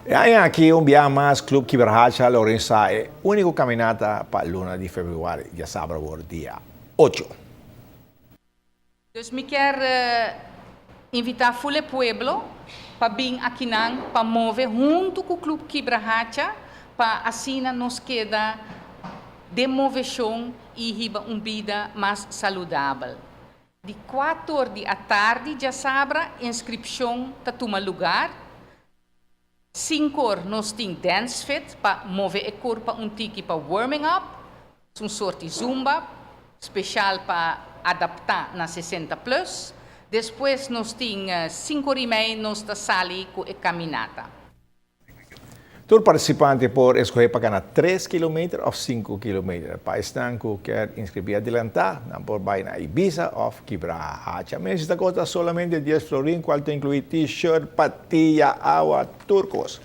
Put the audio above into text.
Hay aquí un día más Club Kiberhacha Lorenza, único caminata para luna de febrero, ya sábado por día 8. Dus me quer invitar Fule Pueblo para vir aqui para mover junto com o Clube Kibrahacha para assim nos queda de moveção e riba vida mais saudável. De 4 horas da tarde já sabra inscrição para tomar lugar. 5 horas nós temos dance fit para mover o corpo para tiki para warming up, um sorte de zumba especial para adaptar na 60 plus. Depois nós temos 5 horas e meia nós está sali com a caminata. Todo participante pode escolher para ganhar 3 km ou 5 km. Para estar que quer inscrever adelantar, não pode ir na Ibiza ou Kibrahacha. Mas esta costa solamente 10 florin, qual tem incluir t-shirt, patilla, agua, turcos.